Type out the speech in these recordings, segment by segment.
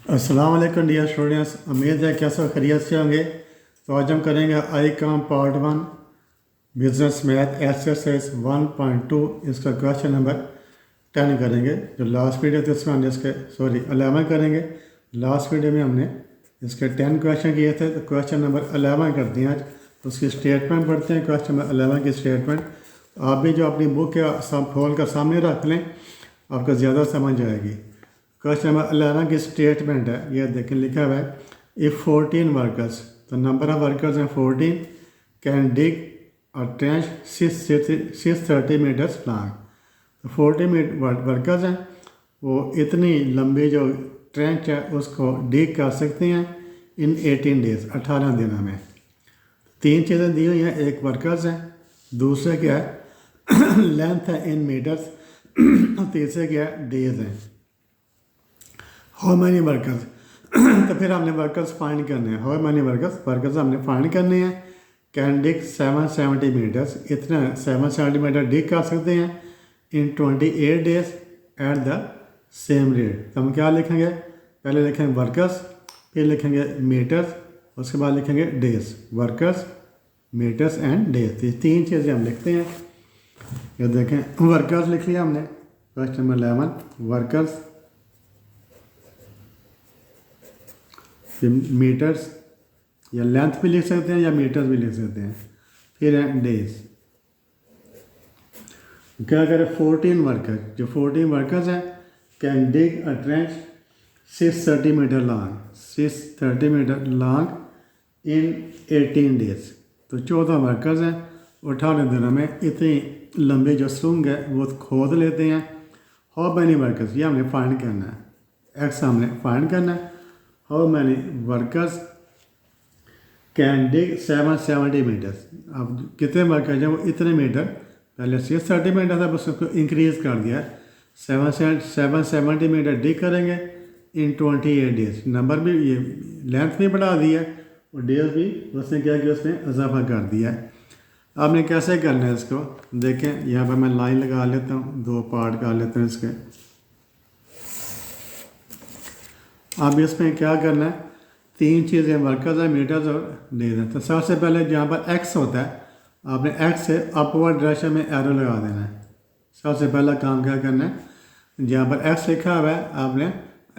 अस्सलाम वालेकुम dear students, उम्मीद है क्या सब खैरियत से होंगे। तो आज हम करेंगे I com part 1 business math exercise 1.2। इसका क्वेश्चन नंबर 10 करेंगे। जो लास्ट वीडियो थी उसमें हमने इसके 11 करेंगे। लास्ट वीडियो में हमने इसके 10 क्वेश्चन किए थे, तो क्वेश्चन नंबर 11 करते हैं आज। तो उसकी स्टेटमेंट पढ़ते हैं। क्वेश्चन नंबर 11 की स्टेटमेंट आप भी जो अपनी बुक या सब खोल कर सामने रख लें, आपको ज़्यादा समझ आएगी। क्वेश्चन नंबर 11 की स्टेटमेंट है, ये देखें लिखा हुआ है इफ़ 14 वर्कर्स, तो नंबर ऑफ वर्कर्स हैं 14, कैन डिग और ट्रेंच 630 मीटर्स लॉन्ग। तो 40 वर्कर्स हैं, वो इतनी लंबी जो ट्रेंच है उसको डिग कर सकते हैं इन 18 डेज, 18 दिनों में। तीन चीज़ें दी हुई हैं, एक वर्कर्स हैं, दूसरे क्या है लेंथ है इन मीटर्स, तीसरे क्या है डेज हैं। हाउ मैनी वर्कर्स तो फिर हमने वर्कर्स फाइंड करने हैं। हाउ मैनी वर्कर्स हमने फाइंड करने हैं। कैन डिग 770 मीटर्स, इतना 770 मीटर डिग कर सकते हैं इन 28 days at the same rate. तो हम क्या लिखेंगे, पहले लिखेंगे वर्कर्स, फिर लिखेंगे मीटर्स, उसके बाद लिखेंगे days. Workers, metres and days, ये तीन चीज़ें हम लिखते हैं। ये देखें वर्कर्स लिख लिया हमने। क्वेश्चन नंबर 11 वर्कर्स, फिर मीटर्स या लेंथ भी लिख सकते हैं या मीटर्स भी लिख सकते हैं, फिर है डेज। क्या करें 14 वर्कर, जो 14 वर्कर्स हैं can dig a trench 630 metre long, 630 metre long in 18 days. तो 14 वर्कर्स हैं, 18 दिनों में इतनी लंबी जो सुरंग है वो खोद लेते हैं। हाउ मैनी वर्कर्स, ये हमने फाइंड करना है, एक्स हमने फाइंड करना है। How many workers can dig 770 metres, अब कितने वर्कर्स हैं वो इतने मीटर, पहले 630 मीटर था उसको इंक्रीज़ कर दिया, 770 मीटर डिग करेंगे इन 28 डेज। नंबर भी ये लेंथ भी बढ़ा दिया और डेज भी उसने क्या किया, उसमें इजाफा कर दिया है। आपने कैसे करना है इसको देखें, यहाँ पर मैं लाइन लगा लेता हूँ, दो पार्ट कर लेते हैं इसके। अब इसमें क्या करना है, तीन चीज़ें वर्कर्स है, मीटर्स और डेज है। तो सबसे पहले जहाँ पर एक्स होता है आपने एक्स से अपवर्ड डायरेक्शन में एरो लगा देना है। सबसे पहला काम क्या करना है, जहाँ पर एक्स लिखा हुआ है आपने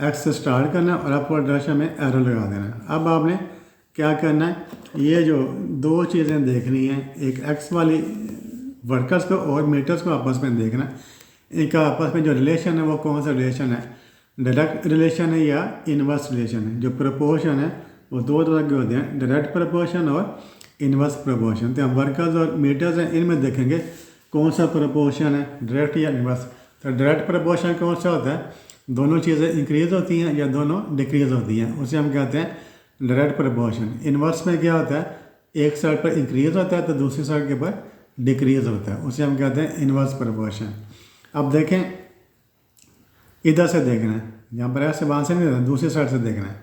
एक्स से स्टार्ट करना है और अपवर्ड डायरेक्शन में एरो लगा देना है। अब आपने क्या करना है, ये जो दो चीज़ें देखनी है, एक एक्स वाली वर्कर्स को और मीटर्स को आपस में देखना है। इनका आपस में जो रिलेशन है वो कौन सा रिलेशन है, डायरेक्ट रिलेशन है या इनवर्स रिलेशन है। जो प्रोपोर्शन है वो दो तरह के होते हैं, डायरेक्ट प्रोपोर्शन और इनवर्स प्रोपोर्शन। तो हम वर्कर्स और मीटर्स हैं, इनमें देखेंगे कौन सा प्रोपोर्शन है, डायरेक्ट या इनवर्स। तो डायरेक्ट प्रोपोर्शन कौन सा होता है, दोनों चीज़ें इंक्रीज़ होती हैं या दोनों डिक्रीज़ होती हैं, उसे हम कहते हैं डायरेक्ट प्रोपोर्शन। इनवर्स में क्या होता है, एक साइड पर इंक्रीज़ होता है तो दूसरी साइड के ऊपर डिक्रीज़ होता है, उसे हम कहते हैं इनवर्स प्रोपोर्शन। अब देखें इधर से देखना है, यहाँ पर ऐसे वहाँ से नहीं देखना, दूसरी साइड से देखना है।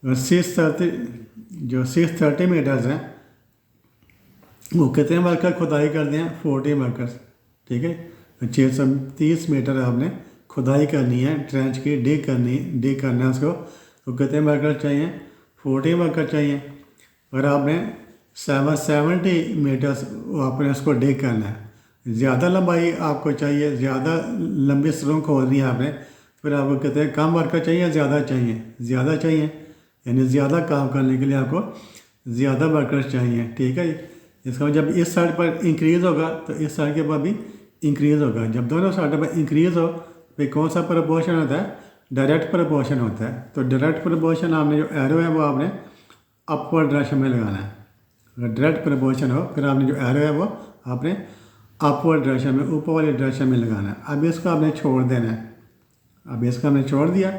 630 मीटर्स हैं, वो कितने वर्कर खुदाई कर दिए हैं, 40 वर्कर्स, ठीक है। तो 630 मीटर आपने खुदाई करनी है, ट्रेंच की डिग करना है उसको। तो कितने वर्कर चाहिए, 40 वर्कर चाहिए। और आपने 770 मीटर्स आपने उसको डिग करना है। ज़्यादा लंबाई आपको चाहिए, ज़्यादा लंबी सुरंग खोदनी है आपने, फिर आपको कहते हैं कम वर्कर चाहिए, ज़्यादा चाहिए, यानी ज़्यादा काम करने के लिए आपको ज़्यादा वर्कर्स चाहिए, ठीक है। इसका जब इस साइड पर इंक्रीज़ होगा तो इस साइड के ऊपर भी इंक्रीज़ होगा। जब दोनों साइड पर इंक्रीज़ हो फिर कौन सा प्रोपोर्शन होता है, डायरेक्ट प्रोपोर्शन होता है। तो डायरेक्ट प्रोपोर्शन आपने जो एरो है वो आपने अपवर्ड डायरेक्शन में लगाना है। अगर डायरेक्ट प्रोपोर्शन हो फिर आपने जो एरो है वो आपने अपवर्ड डायरेक्शन में, ऊपर वाले डायरेक्शन में लगाना है। अब इसको आपने छोड़ देना है, अब इसको हमने छोड़ दिया।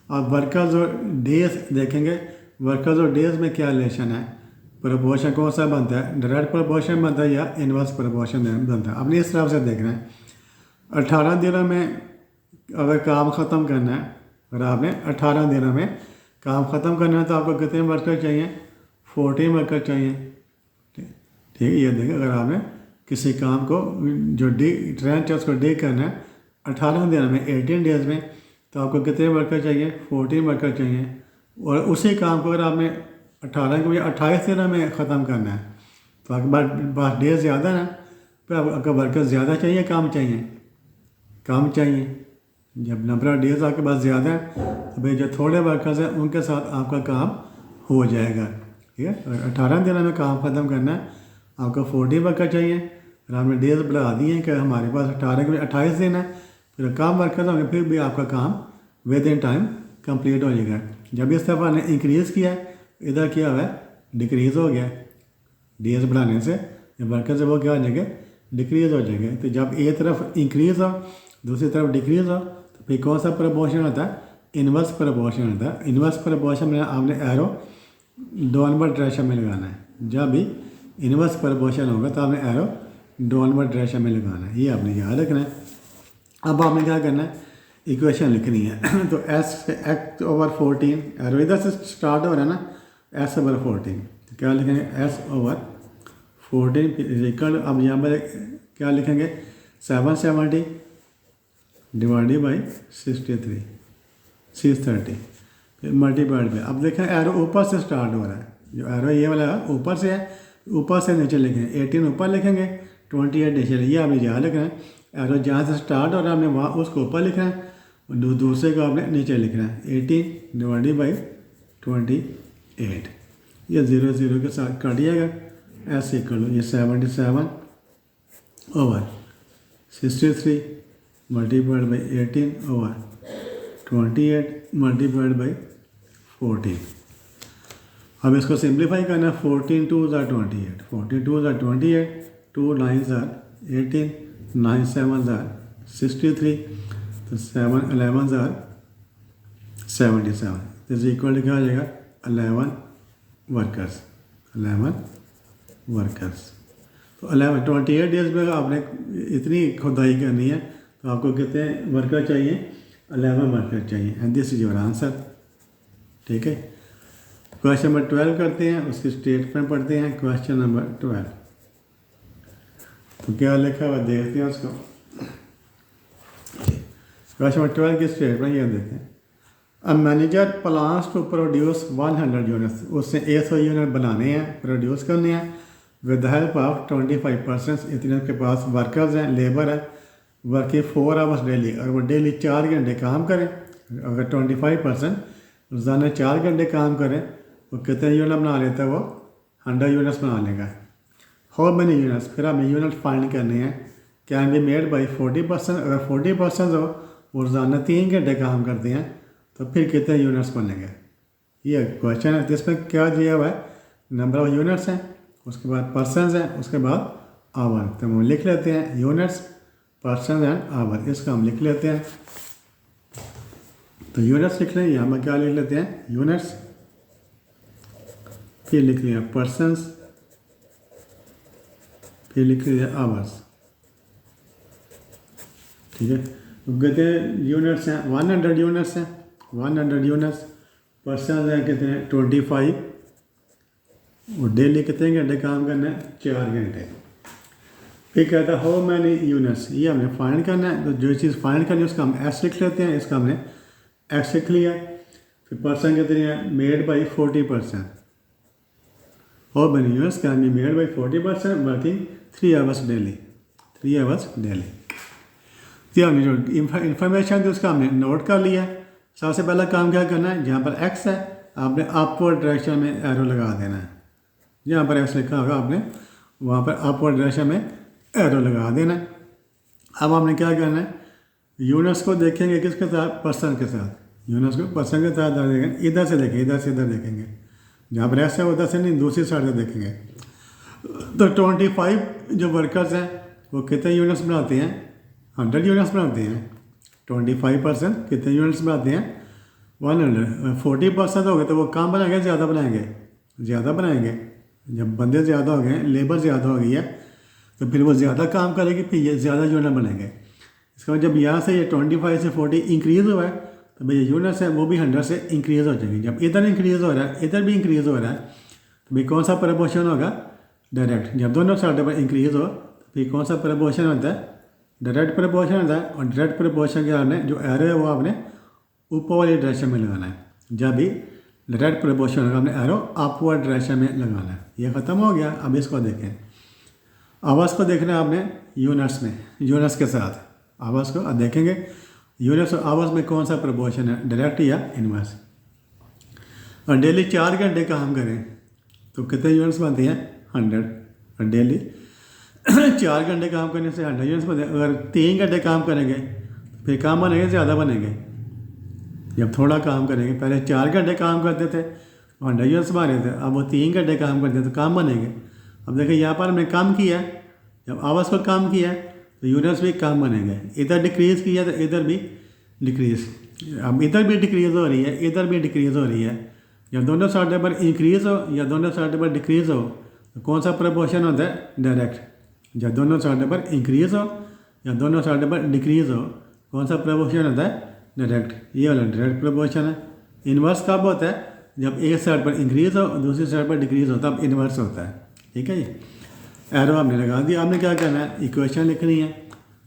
अब वर्कर्स और डेज देखेंगे, वर्कर्स और डेज में क्या रिलेशन है, प्रोपोर्शन कौन सा बनता है, डायरेक्ट प्रोपोर्शन बनता है या इनवर्स प्रोपोर्शन बनता है। अपनी इस तरफ से देखना है। 18 दिनों में अगर काम ख़त्म करना है, अगर आपने 18 दिनों में काम ख़त्म करना है तो आपको कितने वर्कर चाहिए, 40 वर्कर चाहिए, ठीक है। ये देखिए अगर आपने किसी काम को जो ट्रेंच है उसको डिग करना है 18 दिनों में, 18 डेज में, तो आपको कितने वर्कर चाहिए, 14 वर्कर चाहिए। और उसी काम को अगर आपने 18 को या 28 दिन में ख़त्म करना है तो आपके पास डेज ज़्यादा ना, फिर आपका वर्कर ज़्यादा चाहिए, काम चाहिए, काम चाहिए। जब नंबर ऑफ डेज आपके पास ज़्यादा है तो भाई जो थोड़े वर्कर्स हैं उनके साथ आपका काम हो जाएगा, ठीक है। अगर 18 दिन में काम ख़त्म करना है आपको 14 वर्कर चाहिए, और आपने डेज बढ़ा दिए हैं कि हमारे पास 18 के 28 दिन है, फिर काम वर्कर्स होंगे, फिर भी आपका काम विद इन टाइम कंप्लीट हो जाएगा। जब इस दफ़ा ने इंक्रीज़ किया है, इधर क्या हुआ है, डिक्रीज़ हो गया। डेज बढ़ाने से जब वर्कर्स है वो क्या हो जाएंगे, डिक्रीज़ हो जाएंगे। तो जब एक तरफ इंक्रीज़ हो दूसरी तरफ डिक्रीज़ हो तो फिर कौन सा प्रपोर्शन होता है, इन्वर्स प्रपोर्शन होता है। इन्वर्स प्रपोर्शन में आपने एरो डाउनवर्ड डायरेक्शन में लगाना है। जब भी इन्वर्स प्रपोर्शन होगा तो आपने एरो डाउनवर्ड डायरेक्शन में लगाना है, ये आपने याद रखना है। अब आपने क्या करना है, इक्वेशन लिखनी है। तो S/14 एरो इधर से स्टार्ट हो रहा है ना, S/14, तो क्या लिखेंगे, S/14 इक्वल, अब यहाँ पर क्या लिखेंगे, 770 डिवाइडेड बाई 63 630 फिर मल्टीप्लाइड बाई। अब देखें एरो ऊपर से स्टार्ट हो रहा है, जो एरो ये वाला ऊपर से है, ऊपर से नीचे लिखेंगे, 18 ऊपर लिखेंगे, 28 नीचे। ये आपने याद रखना है, एरो जहाँ से स्टार्ट हो रहा है आपने वहाँ उसको ऊपर लिखना है, दूसरे को आपने नीचे लिखना है। 18 डिवाइडेड बाई 28, ये 0 0 के साथ कट जाएगा। S इक्वल ये 77 over 63 multiplied by 18 over 28 multiplied by 14। अब इसको सिंप्लीफाई करना है, 14 2 ज़ा 28, 14 2 ज़ा 28, 2 9 ज़ा 18, 9 7 ज़ा 63, तो 7 11 ज़ा 77, इज इक्वल टू क्या हो जाएगा, 11 वर्कर्स, 11 वर्कर्स। तो 28 डेज में आपने इतनी खुदाई करनी है तो आपको कितने वर्कर चाहिए, 11 वर्कर चाहिए, and this is your answer, ठीक है। क्वेश्चन नंबर 12 करते हैं, उसकी स्टेटमेंट पढ़ते हैं। क्वेश्चन नंबर 12, तो क्या लिखा हुआ देखते हैं उसको। क्वेश्चन नंबर 12 की स्टेटमेंट ये देखें, a manager plans to produce 100 units, उससे 100 यूनिट बनाने हैं, प्रोड्यूस करने हैं, विद द हेल्प ऑफ 25%, इतने उसके पास वर्कर्स हैं, लेबर है, वर्किंग 4 आवर्स डेली, और वो डेली 4 घंटे काम करें। अगर 25% रोज़ाना 4 घंटे काम करें वो कितने यूनिट बना लेता है, वो 100 यूनिट्स बना लेगा। हाउ मेनी यूनिट्स, फिर हमें यूनिट फाइंड करने हैं, कैन बी मेड बाई 40%, अगर 40% हो वो रोज़ाना 3 घंटे काम करते हैं तो फिर कितने यूनिट्स बनेंगे। ये क्वेश्चन है, जिसमें क्या दिया हुआ है, नंबर ऑफ यूनिट्स हैं, उसके बाद पर्सनस हैं, उसके बाद आवर। तो हम लिख लेते हैं यूनिट्स, पर्सन एंड आवर, इसका हम लिख लेते हैं। तो यूनिट्स लिख लें, यहाँ पर क्या लिख लेते हैं, यूनिट्स, फिर लिख लिया पर्सनस, फिर लिख लिया आवर्स, ठीक है। तो कहते हैं यूनिट्स हैं 100 यूनिट्स हैं, 100 यूनिट्स, पर्सन हैं कितने 25, और डेली कितने घंटे काम करना है, 4 घंटे। फिर कहता है हाउ मैनी यूनिट्स, ये हमने फाइंड करना है। तो जो चीज़ फाइंड करनी है उसका हम एस लिख लेते हैं, इसका हमने एक्स लिख लिया। फिर पर्सन कितनी है, made by 40%, how many units can be made by 40% working 3 hours daily, 3 hours daily. तो हमने जो इंफॉर्मेशन थी उसका हमने नोट कर लिया। सबसे पहला काम क्या करना है, जहाँ पर एक्स है आपने अपवर्ड डायरेक्शन में एरो लगा देना है, जहाँ पर एक्स लिखा होगा आपने वहाँ पर अपवर्ड डायरेक्शन में एरो लगा देना है। अब आपने क्या करना है, यूनिट्स को देखेंगे किसके साथ, पर्सन के साथ, यूनिट्स को पर्सन के साथ देखेंगे, इधर से देखेंगे, इधर से इधर देखेंगे, जहाँ पर एक्स है उधर से नहीं, दूसरी साइड से देखेंगे। तो 25 जो वर्कर्स हैं वो कितने यूनिट्स बनाते हैं, 100 यूनिट्स बनाते हैं। 25% कितने यूनिट्स बनाते हैं, 100। 40% हो गए तो वो कम बनाएंगे, ज़्यादा बनाएंगे, ज़्यादा बनाएंगे। जब बंदे ज़्यादा हो गए, लेबर ज़्यादा हो गई है, तो फिर वो ज़्यादा काम करेगी, फिर ये ज़्यादा यूनिट बनेंगे। इसका मतलब जब यहाँ से ये 25 से 40 इंक्रीज़ हुआ है तो भाई यूनिट्स है वो भी 100 से इंक्रीज़ हो जाएंगे। जब इधर इंक्रीज़ हो रहा है, इधर भी इंक्रीज़ हो रहा है, तो भाई कौन सा प्रपोर्शन होगा, डायरेक्ट। जब दोनों साइड पर इंक्रीज़ हो तो फिर कौन सा प्रपोर्शन होता है, डायरेक्ट प्रपोर्शन होता है। और डायरेक्ट प्रपोर्शन के आपने जो एरो है वो आपने ऊपर वाली डायरेक्शन में लगाना है। जब भी डायरेक्ट प्रपोर्शन होगा हमने एरो अपवर्ड डायरेक्शन में लगाना है। ये ख़त्म हो गया। अब इसको देखें, आवाज़ को देखना है आपने यूनिट्स में, यूनिट्स के साथ आवाज़ को अब देखेंगे यूनिट्स और आवाज़ में कौन सा प्रपोर्शन है, डायरेक्ट या इनवर्स। और डेली 4 घंटे काम करें तो कितने यूनिट्स बनती हैं, 100। और डेली 4 घंटे काम करने से 100 यूनिट्स बनते हैं। अगर 3 घंटे काम करेंगे फिर काम बनेंगे, ज़्यादा बनेंगे। जब थोड़ा काम करेंगे, पहले 4 घंटे काम करते थे 100 यूनिट्स बन रहे थे, अब वो 3 घंटे काम करते तो काम बनेंगे। अब देखिए यहाँ पर हमने कम किया, जब आवाज़ को कम किया तो यूनिट्स भी कम बनेंगे। इधर डिक्रीज़ किया तो इधर भी डिक्रीज़, अब इधर भी डिक्रीज़ हो रही है, इधर भी डिक्रीज़ हो रही है। जब दोनों साइड पर इंक्रीज़ हो या दोनों साइड पर डिक्रीज़ हो तो कौन सा प्रपोर्शन होता है, डायरेक्ट। जब दोनों साइड पर इंक्रीज़ हो या दोनों साइड पर डिक्रीज़ हो कौन सा प्रपोर्शन होता है, डायरेक्ट। ये वाला डायरेक्ट प्रपोर्शन है। इन्वर्स कब होता है, जब एक साइड पर इंक्रीज़ हो दूसरी साइड पर डिक्रीज़ हो तब इन्वर्स होता है। ठीक है जी। एरो आपने लगा दिया। आपने क्या करना है, इक्वेशन लिखनी है।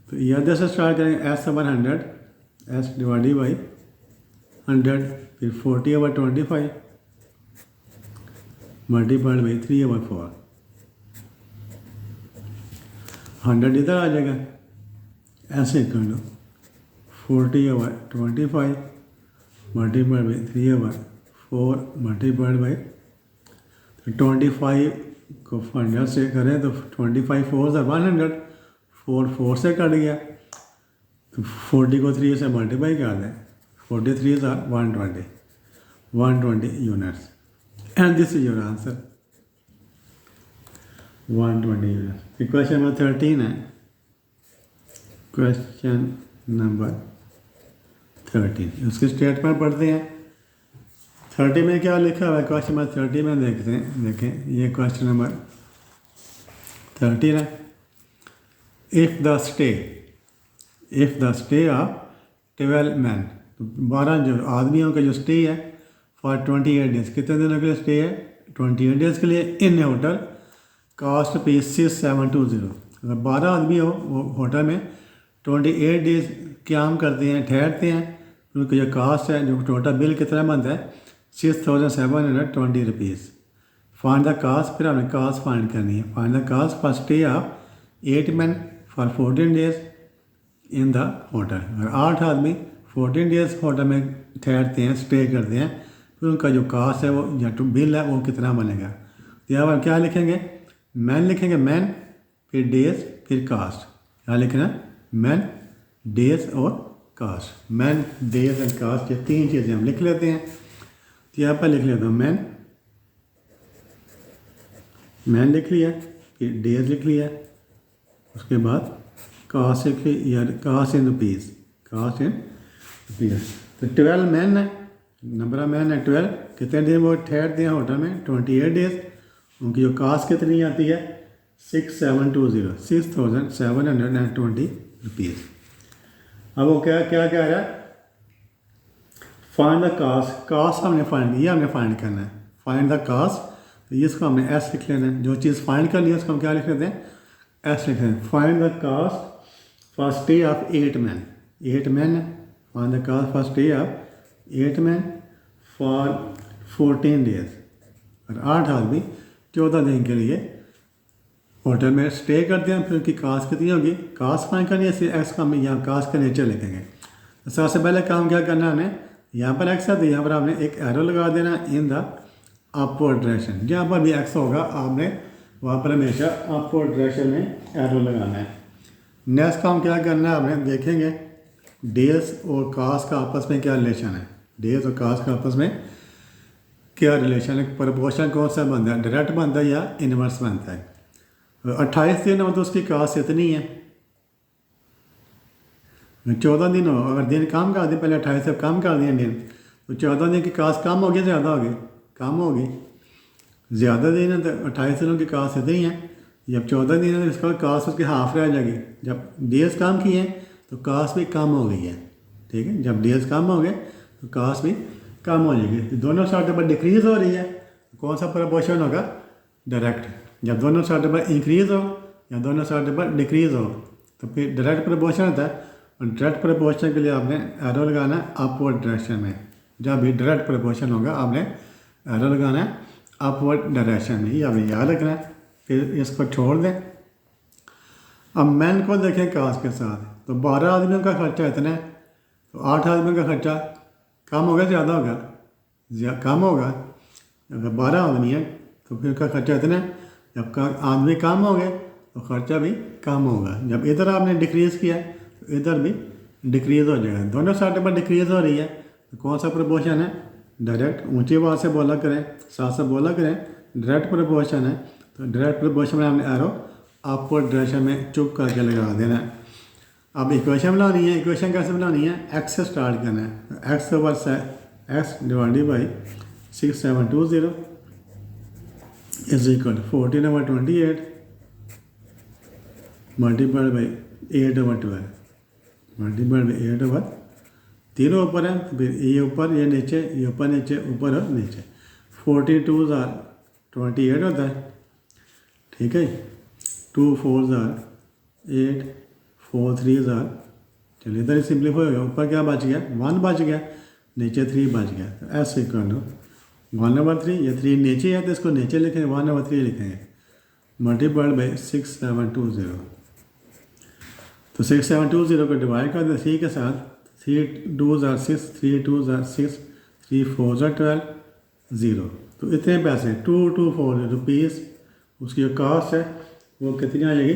तो यहाँ से स्टार्ट करेंगे, S/100 S डिवाइडेड बाई 100, फिर 40/25 मल्टीप्लाइड बाई 3/4। 100 इधर आ जाएगा, ऐसे कर लो 40/25 मल्टीप्लाइड बाई 3/4 मल्टीप्लाइड बाई 25 को 100 से करें तो 25 4 से 100, 4 4 से कट गया तो 40 को 3 से मल्टीप्लाई कर दें, 43 are 120 units. And this is your answer, 120 units. Question number 13 है, क्वेश्चन नंबर 13 उसके स्टेटमेंट पढ़ते हैं। 30 में क्या लिखा हुआ है, क्वेश्चन नंबर 30 में देखते हैं। देखें ये क्वेश्चन नंबर 13 है। If the stay of 12 man, 12 जो आदमियों का जो स्टे है फॉर 28 डेज, कितने दिनों के लिए स्टे है, 28 डेज के लिए इन होटल, कास्ट रुपीज़ 6720। अगर 12 आदमी हो वो होटल में 28 डेज क्याम करते हैं, ठहरते हैं, उनकी जो कास्ट है, जो टोटल बिल कितना बनता है 6720 रुपीज़। फाइंड द कास्ट, फिर हमने कास्ट फाइंड करनी है। Find the cost for stay of 8 man for 14 days in the hotel. अगर 8 आदमी 14 डेज होटल में ठहरते हैं, स्टे करते हैं, फिर उनका जो कास्ट है वो या तो बिल है वो कितना बनेगा। तो यहाँ पर क्या लिखेंगे, मैन लिखेंगे, मैन फिर डेज फिर कास्ट। क्या लिखना, मैन डेज और cost. Man days and cost, ये 3 चीज़ें हम लिख लेते हैं। तो यहाँ पर लिख लेता हूँ मैन लिख लिया, फिर डेज लिख लिया, उसके बाद कास्ट लिख लिया, cost in rupees, cost in rupees. तो 12 मैन है, नंबर ऑफ मैन है 12। कितने दिन वो ठहरते हैं होटल में, 28 डेज। उनकी जो कास्ट कितनी आती है 6720 रुपीज़। अब वो क्या क्या कह रहा है, फाइंड द कास्ट। कास्ट हमने फाइंड, ये हमने फाइंड करना है, फाइंड द कास्ट। तो इसको हमने एस लिख लेना है। जो चीज़ फाइंड करनी है उसको हम क्या लिख लेते हैं, एस लिख लेते हैं। Find the cost for stay of 8 man, 8 man है। Find the cost for stay of 8 man for 14 days. और 8 आदमी 14 दिन के लिए होटल में स्टे करते हैं, फिर उनकी कास्ट कितनी होगी, कास्ट फाइंड करनी है। इसे एक्स का हम यहाँ कास्ट का नेचर लिखेंगे। तो सबसे पहले काम क्या करना है हमें, यहाँ पर एक्स है तो यहाँ पर आपने एक एरो लगा देना इन द अपवर्ड डायरेक्शन। जहाँ पर भी एक्स होगा आपने वहाँ पर हमेशा अपवर्ड डायरेक्शन में एरो लगाना है। नेक्स्ट काम क्या करना है, आपने देखेंगे डेज और कास्ट का आपस में क्या रिलेशन है, डेज और कास्ट का आपस में क्या रिलेशन है, प्रपोर्शन कौन सा बनता है, डायरेक्ट बनता है या इनवर्स बनता है। 28 दिन हो तो उसकी कास्ट इतनी है। 14 दिन हो, अगर दिन कम कर दें, पहले 28 से कम कर दिए दिन, तो 14 दिन की कास्ट कम होगी, ज़्यादा होगी, कम होगी। ज़्यादा दिन है तो 28 दिनों की कास्ट इतनी है। जब 14 दिन है तो इसका कास्ट उसकी हाफ रह जाएगी। जब डेज कम किए हैं तो कास्ट भी कम हो गई है। ठीक है, जब डेज कम हो गए तो कास्ट भी कम हो जाएगी। तो दोनों साइड पर डिक्रीज़ हो रही है, कौन सा प्रपोर्शन होगा, डायरेक्ट। जब दोनों साइड पर इंक्रीज़ हो या दोनों साइड पर डिक्रीज़ हो तो फिर डायरेक्ट प्रपोर्शन होता है और डायरेक्ट प्रपोर्शन के लिए आपने एरो लगाना है अपवर्ड डायरेक्शन में। जब भी डायरेक्ट प्रपोर्शन होगा आपने एरो लगाना है अपवर्ड डायरेक्शन में, ये आपने याद रखना है। फिर इसको छोड़ दें। अब मैन को देखें कास्ट के साथ, तो 12 आदमियों का खर्चा इतना है, तो 8 आदमियों का खर्चा कम होगा ज़्यादा होगा? कम होगा। अगर 12 आदमी है तो फिर उसका खर्चा इतना है, जब आदमी कम हो गए तो खर्चा भी कम होगा। जब इधर आपने डिक्रीज़ किया तो इधर भी डिक्रीज़ हो जाएगा। दोनों साइड पर डिक्रीज़ हो रही है, तो कौन सा प्रपोर्शन है? डायरेक्ट। ऊंची आवाज़ से बोला करें, साथ से बोला करें, डायरेक्ट प्रपोर्शन है। तो डायरेक्ट प्रपोर्शन में हमने एरो अपवर्ड डायरेक्शन में चुप करके लगा देना है। अब इक्वेशन बनानी है। इक्वेशन कैसे बनानी है? एक्स से स्टार्ट करना है। X over x divided by 6720 is equal 14/28 multiplied by 8/12 multiplied by 8/, तीनों ऊपर है, फिर ये ऊपर ये नीचे, ये ऊपर नीचे, ऊपर और नीचे। 42 28 होता है, ठीक है। 2 4 8 4 3 चलिए इधर सिंप्लीफाई हो गया। ऊपर क्या बच गया? 1 बच गया, नीचे 3 बच गया। तो ऐसे कर लो 1/3, ये 3 नीचे है तो इसको नीचे लिखेंगे, 1/3 लिखेंगे मल्टीप्लाइड बाई 6720। तो 6720 को डिवाइड कर दें 3 के साथ। 3 2 6, 3 2 6, 3 4 12 0। तो इतने पैसे 224 रुपीज़ उसकी जो कास्ट है वो कितनी आ जाएगी?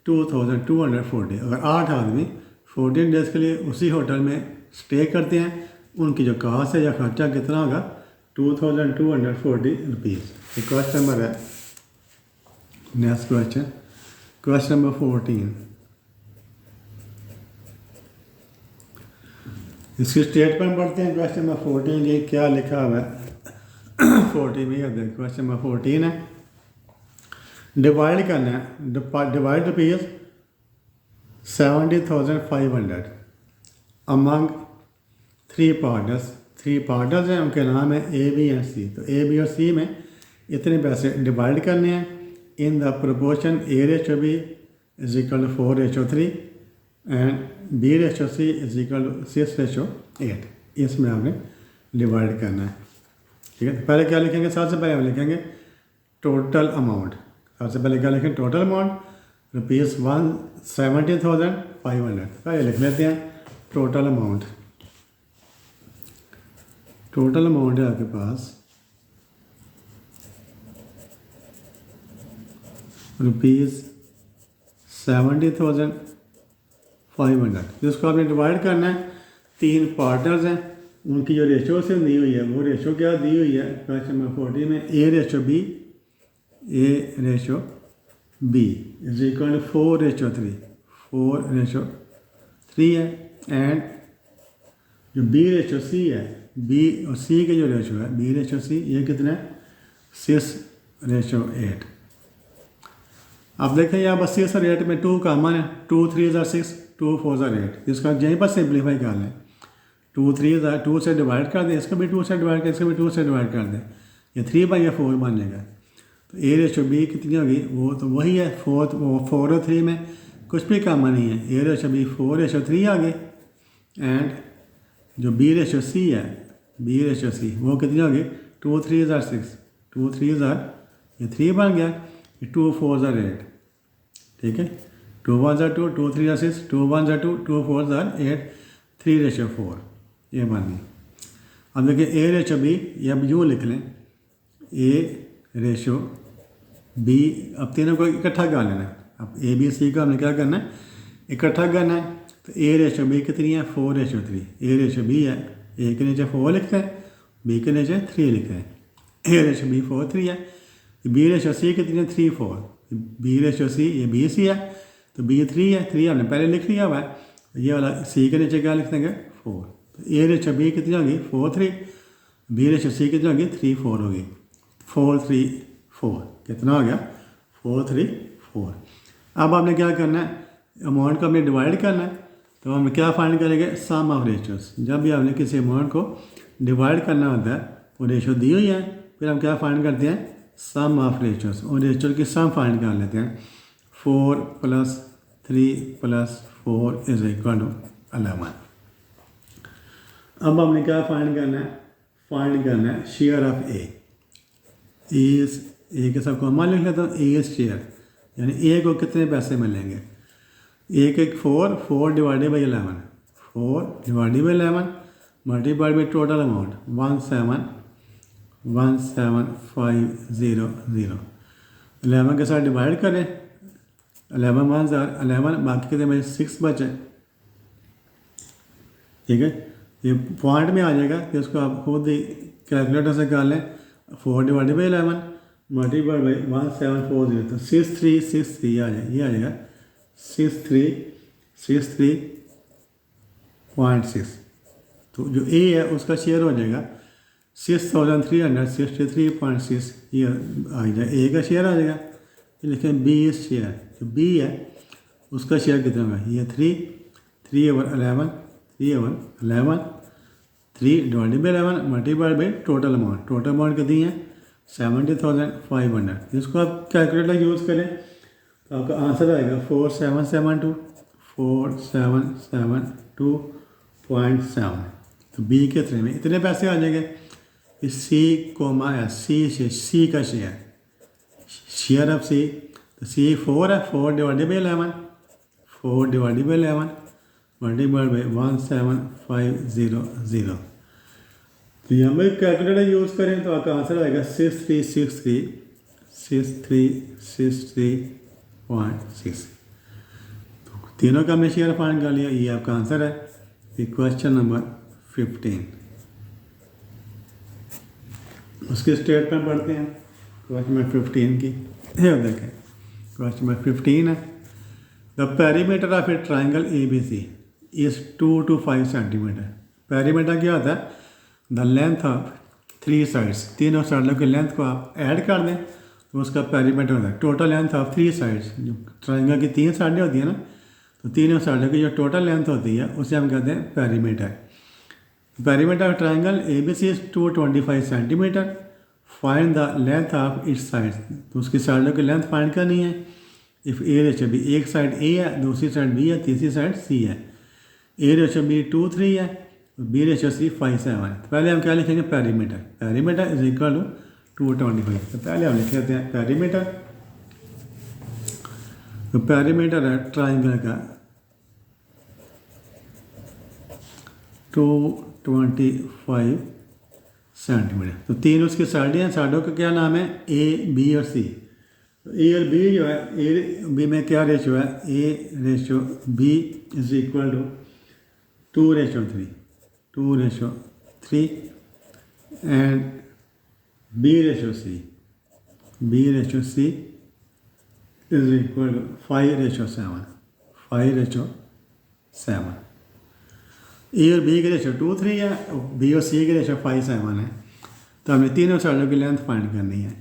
2240। अगर 8 आदमी 14 डेज़ के लिए उसी होटल में स्टे करते हैं, उनकी जो कास्ट है या खर्चा कितना होगा? 2240 रुपीज़। तो क्वेश्चन नंबर है, नेक्स्ट क्वेश्चन, क्वेश्चन नंबर 14। इसकी स्टेटमेंट पढ़ते हैं। क्वेश्चन नंबर 14 ये क्या लिखा हुआ है? 14 में यह देख, क्वेश्चन नंबर 14 है, डिवाइड करना है। Divide rupees 70,500 among 3 partners. 3 partners हैं, उनके नाम है ए बी एंड सी। तो ए बी और सी में इतने पैसे डिवाइड करने हैं in the proportion A/B is equal to 4/3 and B/C is equal to 6/8। इसमें आपने डिवाइड करना है, ठीक है। पहले क्या लिखेंगे? सबसे पहले हम लिखेंगे टोटल अमाउंट। सबसे पहले क्या लिखें? Total amount rupees 70,500। पहले लिख लेते हैं टोटल अमाउंट। टोटल अमाउंट है आपके पास रुपीज़ 70,500, जिसको आपने डिवाइड करना है। 3 पार्टनर्स हैं, उनकी जो रेशो से दी हुई है वो रेशो क्या दी हुई है? क्वेश्चन नंबर 14 में A/B इज इक्वल टू 4/3 4/3 है। एंड जो B/C है, B और C के जो रेशो है B/C ये कितना है? 6/8। अब देखें यहाँ बस 6 और 8 में 2 कॉमन है। 2 3 6, 2 4 8। इसका यहीं पर सिंप्लीफाई कर लें। 2 3 2 से डिवाइड कर दें, इसको भी 2 से डिवाइड कर, इसको भी 2 से डिवाइड कर दें, ये 3/4 बन जाएगा। तो A/B कितनी होगी? वो तो वही है 4 और 3 में कुछ भी कॉमन नहीं है। A/B 4/3 आ गई। एंड जो B/C है B/C वो कितनी होगी? 2 3 6, 2 3 ये 3 बन गया, 2 4 8, ठीक है। 2 1 2, 2 3 6, 2 1 2, 2 4 8, 3/4 ये बन गई। अब देखिए A/B ये अब यूँ लिख लें A/B। अब तीनों को इकट्ठा कर लेना है। अब ABC को हमने क्या करना है? इकट्ठा करना है। तो A/B कितनी है? 4/3। A/B है, A के नीचे 4 लिखते हैं, B के नीचे 3 लिखते हैं। A/B 4 3 है। B/C कितनी है? 3 4। B/C ये BC है तो B 3 है, 3 हमने पहले लिख लिया हुआ है। ये वाला C के नीचे क्या लिख देंगे? 4। तो A/B कितनी होगी? 4 3। B/C कितनी होगी? 3 4 होगी। 4 3 4 कितना हो गया? 4 3 4। अब आपने क्या करना है? अमाउंट को हमने डिवाइड करना है। तो हम क्या फाइंड करेंगे? सम ऑफ रेशियोज। जब भी आपने किसी अमाउंट को डिवाइड करना होता है वो रेशियो दी हुई है, फिर हम क्या फाइंड करते हैं? सम ऑफ रेशियोज। और रेशियो की सम फाइंड कर लेते हैं। 4 + 3 + 4 इज इक्वल टू 11। अब हमने क्या फाइंड करना है, फाइंड करना है शेयर ऑफ ए इस ए के साथ कॉमा लिख लेता हूँ, ए इज शेयर यानी ए को कितने पैसे मिलेंगे, एक एक 4 divided by 11, 4 divided by 11 multiplied by total amount 1717500। 11 के साथ डिवाइड करें, 11 11 बाकी कितने बचे, 6 बचे। ठीक है, ये पॉइंट में आ जाएगा कि उसको आप खुद ही कैलकुलेटर से कर लें। 4 डिवाइडेड बाई 11 मल्टीप्लाइड बाई 1740 तो 6363 आ जाएगा, ये आ जाएगा 6363.6। तो जो ए है उसका शेयर हो जाएगा 6363.6, ये आ जाएगा ए का शेयर आ जाएगा। लिखें बी इज शेयर, जो बी है उसका शेयर कितना होगा, ये 3/11 3 divided by 11 multiplied by total amount कितनी है 70,500। इसको आप कैलकुलेटर यूज़ करें तो आपका आंसर आएगा 4772.7। तो बी के थ्री में इतने पैसे आ जाएंगे। इस सी कोमा है, सी का शेयर ऑफ सी, तो सी 4 है, 4 डिवाइडेड बाई 11 मल्टीप्लाइड बाई 17500। तो यहाँ पर कैलकुलेटर यूज़ करें तो आपका आंसर आएगा 6363.6। तो तीनों का हमने शेयर फाइंड कर लिया, ये आपका आंसर है। क्वेश्चन नंबर 15 उसकी स्टेटमेंट पढ़ते हैं। क्वेश्चन नंबर 15 की देखें, क्वेश्चन नंबर 15 है the perimeter of A triangle ABC is 2 to 5 centimetre. Perimeter क्या होता है, द लेंथ ऑफ 3 साइड्स, तीनों साइडों की लेंथ को आप ऐड कर दें तो उसका पेरीमीटर होता है। टोटल लेंथ ऑफ 3 साइड्स, जो ट्राइंगल की 3 साइडें होती हैं ना, तो तीनों साइडों की जो टोटल लेंथ होती है उसे हम कहते हैं perimeter. Perimeter of triangle ABC is 225 centimetre. Find the length of its sides, तो उसकी साइडों की लेंथ फाइंड करनी है। इफ़ ए रेशो बी, एक साइड ए है, दूसरी साइड बी है, तीसरी साइड सी है। ए रेशो बी 2 3 है, बी रेशो सी 5 7 है। तो पहले हम क्या लिखेंगे, perimeter. Perimeter is equal to 225। तो पहले हम लिख लेते हैं पेरीमीटर। तो पेरीमीटर है ट्राइंगल का 225 सेंटीमीटर। तो तीन उसकी साइडें हैं, साइडों का क्या नाम है, ए बी और सी। तो ए और बी जो है, ए बी में क्या रेशो है, A ratio B is equal to 2:3 and B ratio C is equal to 5:7। A और बी के रेशो 2 3 है, बी और सी के रेशो 5 7 है। तो हमें तीनों साइडों की लेंथ फाइंड करनी है।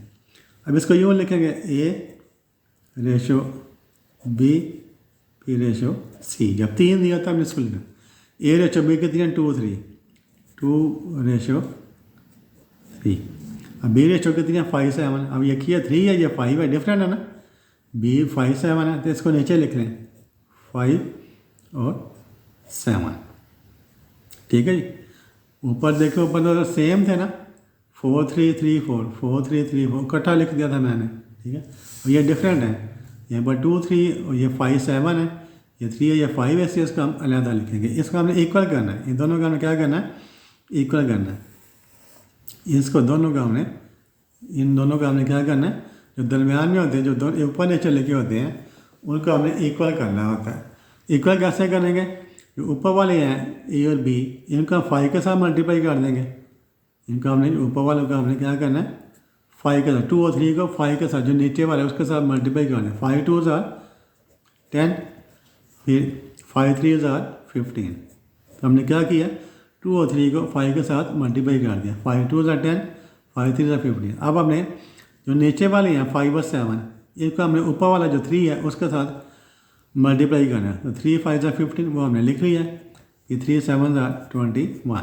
अब इसको यूँ लिखेंगे, ए रेशो बी पी रेशो सी। जब 3 दिया था हमने इसको लिखा, ए रेशो बी कितनी है 2 3 अब बी रेशो कितनी है 5 7। अब ये किया 3 है, ये 5 है, डिफरेंट है ना, बी 5 7 है। तो इसको नीचे लिख लें 5 और 7। ठीक है जी। ऊपर देखो, ऊपर तो सेम थे ना, 4 3 3 4 इकट्ठा लिख दिया था मैंने। ठीक है, और ये डिफरेंट है, यहाँ पर 2 3 और ये 5 7 है, ये 3 है, ये 5 है। इसका हम अलहदा लिखेंगे। इसको हमने इक्वल करना है, इन दोनों का हमने क्या करना है, इक्वल करना है। इसको दोनों का हमने, इन दोनों का हमने क्या करना है, जो दरमियान में होते हैं, जो दोनों ऊपर नीचे लिखे होते हैं, उनको हमने इक्वल करना होता है। इक्वल कैसे करेंगे, जो ऊपर वाले हैं ए और बी, इनका 5 के साथ मल्टीप्लाई कर देंगे। इनका हमने ऊपर वालों का हमने क्या करना है, 5 के साथ, 2 और 3 को 5 के साथ, जो नीचे वाले उसके साथ मल्टीप्लाई करना है। 5 2 10, फिर 5 3 15। तो हमने क्या किया, 2 और 3 को 5 के साथ मल्टीप्लाई कर दिया। 5 2 10, 5 3 15। अब हमने जो नीचे वाले हैं 5 और 7, इनको हमने ऊपर वाला जो 3 है उसके साथ मल्टीप्लाई करना है। तो 3 5 15 वो हमने लिख लिया कि 3 7 21।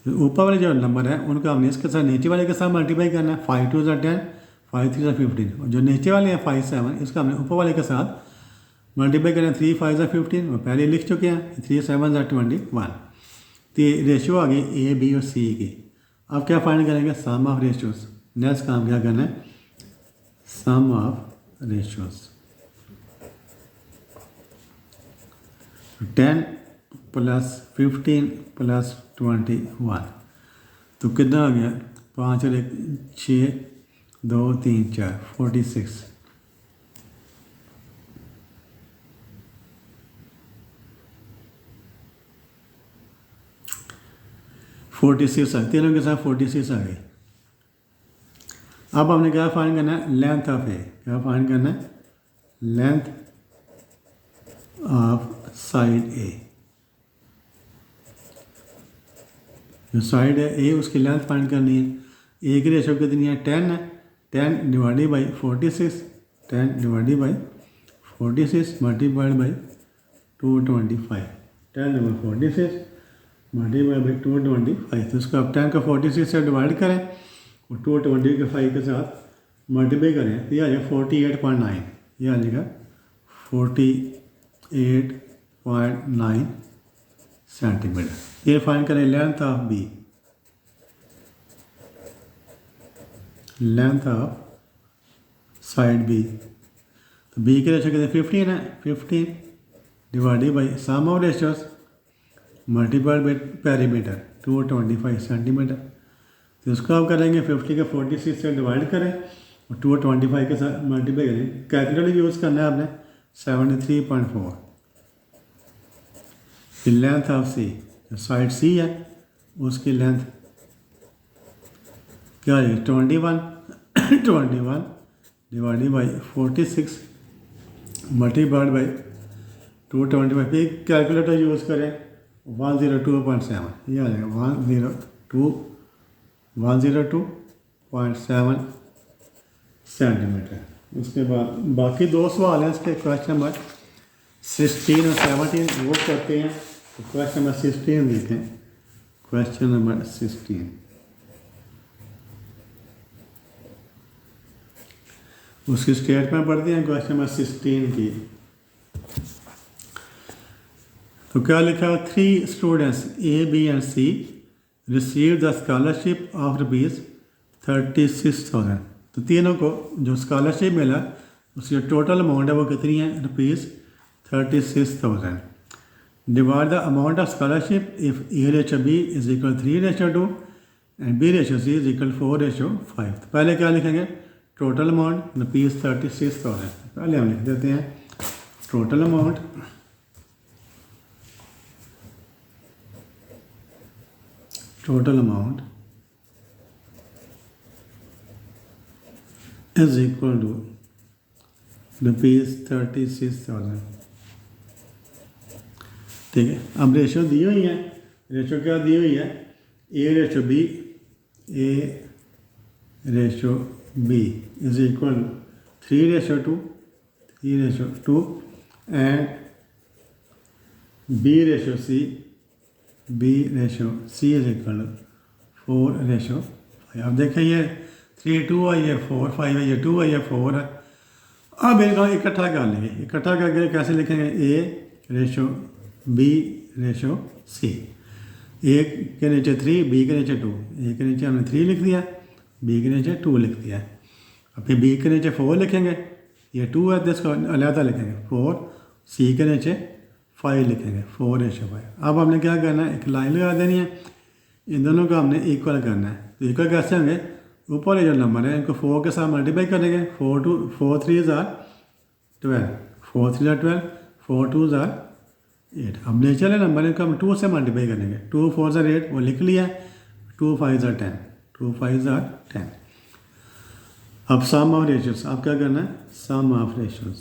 तो ऊपर वाले जो नंबर है उनको हमने इसके साथ नीचे वाले के साथ मल्टीप्लाई करना है। 5 2 10, 5 3 15। और जो नीचे वाले हैं 5 7, इसका हमने ऊपर वाले के साथ मल्टीप्लाई करें 3 5 ज़ा 15, वो पहले लिख चुके हैं, 3 7 ज़ा 21। तो ये रेशो आ गई ए बी और सी की। अब क्या फाइंड करेंगे, सम ऑफ रेशोज। नेक्स्ट काम क्या करना है, सम ऑफ रेशोज। 10 + 15 + 21, तो कितना आ गया, 5 और 1 6 2 3 4 46। 46 आ, तीनों के साथ 46 आ गई। अब हमने क्या फाइंड करना है, लेंथ ऑफ ए। क्या फाइंड करना है, लेंथ ऑफ साइड ए। जो साइड है ए उसकी लेंथ फाइंड करनी है। ए की रेशो कितनी है, 10 है। 10 divided by 46, 10 divided by 46 multiplied by 225। 10 × 46 multiply by 225। तो उसको अब 10 को 46 से डिवाइड करें और 225 के साथ मल्टीप्लाई करें, तो ये आ जाएगा 48.9। ये आ जाएगा 48.9 सेंटीमीटर। ये फाइंड करें length of B. Length of side B, तो बी के रेशो कितने 15 है। 15 divided by sum of ratios multiplied by perimeter 225 centimetre. तो इसको आप करेंगे 50 को 46 से डिवाइड करें और 225 के साथ मल्टीप्लाई करें। कैलकुलेटर यूज़ करना है आपने 73.4। फिर लेंथ ऑफ सी, जो साइड सी है उसकी लेंथ क्या है 21 डिवाइडेड बाई 46 मल्टीप्लाइड बाई 225। फिर कैलकुलेटर यूज़ करें 102.7। ये आ जाएगा 102.7 सेंटीमीटर। उसके बाद बाकी दो सवाल हैं इसके, क्वेश्चन नंबर 16 और 17 वो करते हैं। तो क्वेश्चन नंबर 16 देखें। क्वेश्चन नंबर 16, उसकी स्टेटमेंट पढ़ते हैं क्वेश्चन नंबर 16 की। तो क्या लिखा है, 3 students A B and C receive the scholarship of ₹36,000। तो तीनों को जो स्कॉलरशिप मिला उसकी टोटल अमाउंट है वो कितनी है, ₹36,000। Divide the amount of scholarship if A/B is equal 3/2 and B/C is equal 4/5। तो पहले क्या लिखेंगे, टोटल अमाउंट ₹36,000। पहले हम लिख देते हैं total amount is equal to ₹36,000। ठीक है। अब रेशो दी हुई है, रेशो क्या दी हुई है, A/B is equal 3/2 and B/C is equal 4/5। अब देखें ये 3 2 है, ये 4 5 है, ये 2 है, ये 4 है। अब इनका इकट्ठा कर लेंगे। इकट्ठा करके कैसे लिखेंगे, A/B/C। ए के नीचे 3, B के नीचे 2। ए के नीचे हमने 3 लिख दिया, B के नीचे 2 लिख दिया। अब फिर B के नीचे 4 लिखेंगे, ये 2 है तो इसको अलहदा लिखेंगे 4। C के नीचे 5 लिखेंगे 4/5। अब हमने क्या करना है, एक लाइन लगा देनी है, इन दोनों का हमने इक्वल करना है। तो इक्वल कैसे होंगे, ऊपर जो नंबर है इनको 4 के साथ मल्टीप्लाई करेंगे। 4 3 12, 4 3 12, 4 2 8। अब नेचुरल नंबर है इनको हम 2 से मल्टीप्लाई करेंगे। 2 4 8 वो लिख लिया, 2 5 10, 2 5 10। अब सम ऑफ रेशियोज, आप क्या करना है, सम ऑफ रेशियोज।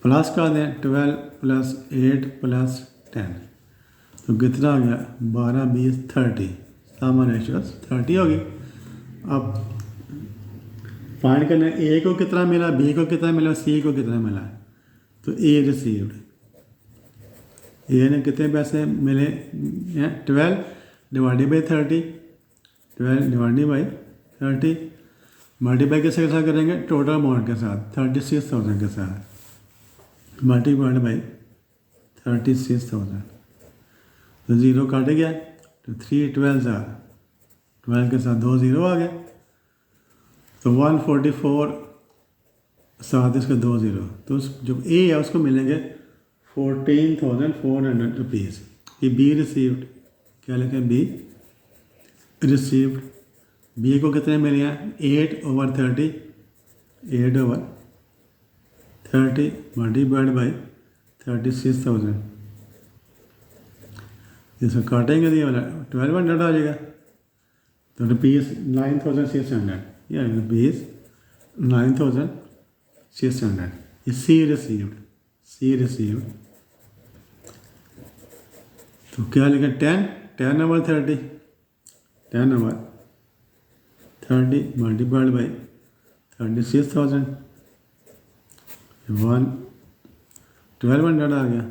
प्लस का दें 12 + 8 + 10, तो कितना आ गया 12 20 30। सम ऑफ रेशियोज 30 होगी। अब फाइंड करना है, ए को कितना मिला, बी को कितना मिला, सी को कितना मिला। तो ए रिसीव्ड, ए ने कितने पैसे मिले, 12 divided by 30, 12 divided by 30। Multiply किसके साथ करेंगे, टोटल अमाउंट के साथ 36,000 के साथ, मल्टीप्लाइड बाई 36,000, तो 0 काट गया, तो 3 12 12 के साथ 2 0 आ गया, तो 144 साथ इसके 2 0, तो जो ए है उसको मिलेंगे 14,400 रुपीज़। ये बी रिसीव्ड, क्या लिखें, बी रिसीव्ड, बी को कितने मिले हैं, 8/30, 8/30 मल्टीप्लाइड बाई 36,000, इसको काटेंगे तो ये वाला 1200 आ जाएगा, तो रुपीज़ 9,600, या रुपीज़ 9,600, ये सी रिसीव्ड, सी रिसीव्ड, तो क्या लिखें, 10/30, 10/30 मल्टीप्लाइड बाई 36,000, 1200 आ गया,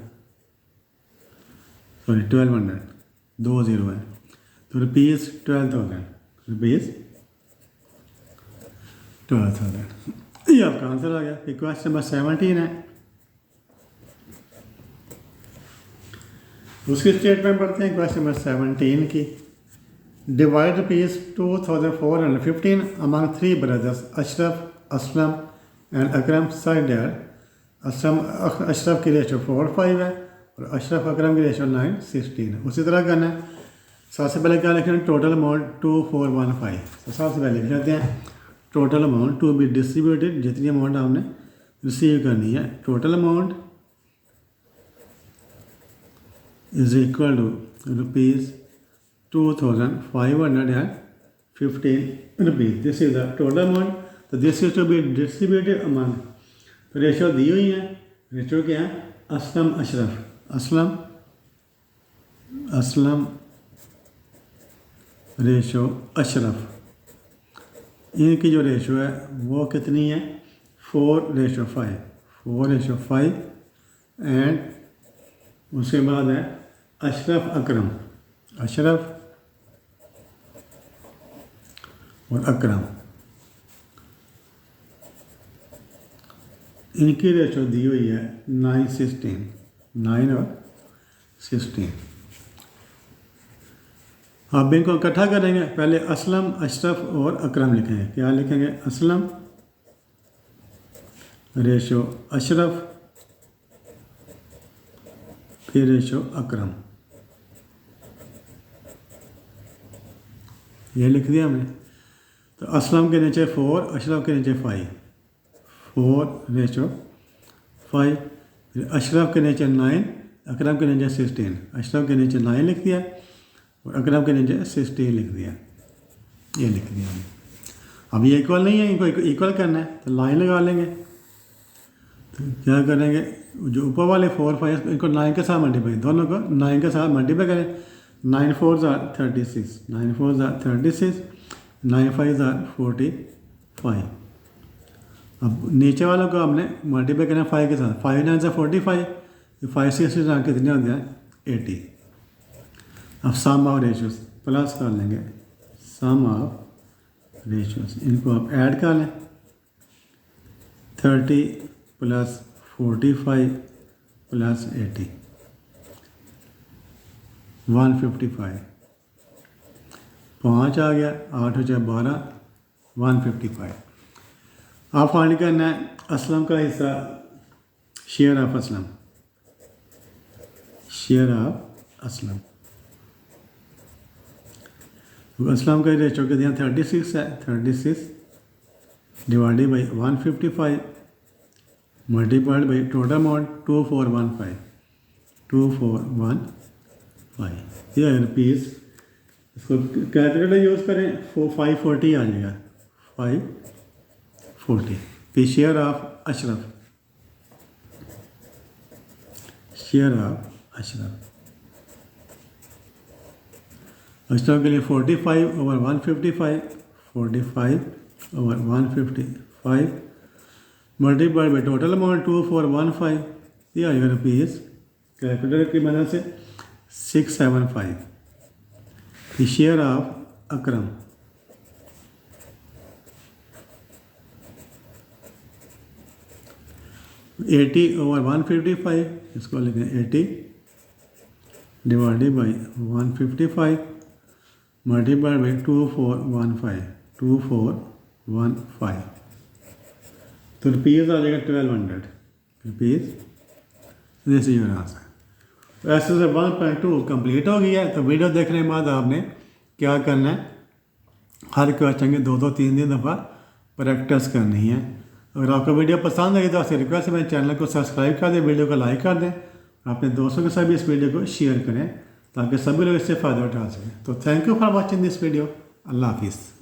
सॉरी 1200, 2 0 है, तो रुपीज़ 12,000, रुपीज़ 12,000, ये आपका आंसर आ गया। फिर क्वेश्चन नंबर 17 है, उसकी स्टेटमेंट पढ़ते हैं। क्वेश्चन नंबर 17 की, divide rupees 2,415 among 3 brothers Ashraf, Aslam and Akram such that Ashraf की रेशो 4:5 है और अशरफ अकरम की रेशो 9:16 है। उसी तरह करना है। सबसे पहले क्या लिखना है, टोटल अमाउंट 2,415, तो सबसे पहले लिख लेते हैं total amount to be distributed, जितनी अमाउंट आपने रिसीव करनी है, total amount is equal to rupees 2,515 rupees, this is the total amount, तो this is to be distributed among, तो रेशो दी हुई है, रेशो क्या है, असलम अशरफ, असलम रेशो अशरफ, इनकी जो रेशो है वो कितनी है, 4:5, 4:5, एंड उसके बाद है अशरफ अकरम, अशरफ और अकरम, इनकी रेशो दी हुई है 9:16, 9 और 16। अब इनको इकट्ठा करेंगे, पहले असलम, अशरफ और अकरम लिखेंगे। क्या लिखेंगे, असलम रेशो अशरफ, फिर रेशो अकरम, ये लिख दिया हमने। तो असलम के नीचे 4, अशरफ के नीचे 5, 4:5, फिर अशरफ के नीचे 9, अकरम के नीचे 16, अशरफ के नीचे 9 लिख दिया और अकरम के नीचे 16 लिख दिया, ये लिख दिया हमने। अब ये इक्वल नहीं है, इनको इक्वल करना है, तो लाइन लगा लेंगे। तो क्या करेंगे, जो ऊपर वाले 4 5 इनको 9 के साथ मल्टीप्लाई, दोनों को 9 के साथ मल्टीप्लाई करें, 9 4 36, 9 4 36, 9 5 45। अब नीचे वालों को हमने मल्टीप्लाई करना 5 के साथ, 5 9 45, 5 6 कितने होते हैं, 80। अब सम ऑफ रेशियोज प्लस कर लेंगे, सम ऑफ रेशियोज, इनको आप ऐड कर लें, 30 + 45 + 80, 155, 5 आ गया, 8 × 12, 155। आप फाइंड करना है असलम का हिस्सा, share of Aslam, share of Aslam. Aslam का रेशो के दिया 36 है, 36 divided by 155 multiplied by total amount 2415, 2415, ये रुपीज़। इसको कैलकुलेटर यूज़ करें, 540 आ जाएगा, 540। फिर share of Ashraf, share of Ashraf, Ashraf के लिए 45/155, 45/155 मल्टीप्लाइड बाई टोटल अमाउंट 2415, ये आएगा रुपीज़ कैलकुलेटर की मदद से 675। फिर शेयर ऑफ अकरम, 80/155, इसको लिखें 80 डिवाइडेड बाई 155 मल्टीप्लाइड बाई 2415 तो रुपीज़ आ जाएगा 1200 rupees. This is your answer. ऐसे से 1.2 कंप्लीट हो गया है। तो वीडियो देखने के बाद आपने क्या करना है, हर क्वेश्चन की 2-2 3-3 दफ़ा प्रैक्टिस करनी है। अगर आपको वीडियो पसंद आई तो आपसे रिक्वेस्ट है मेरे चैनल को सब्सक्राइब कर दें, वीडियो को लाइक कर दें, अपने दोस्तों के साथ भी इस वीडियो को शेयर करें ताकि सभी लोग इससे फ़ायदा उठा सकें। तो thank you for watching this video. अल्लाह हाफिज़।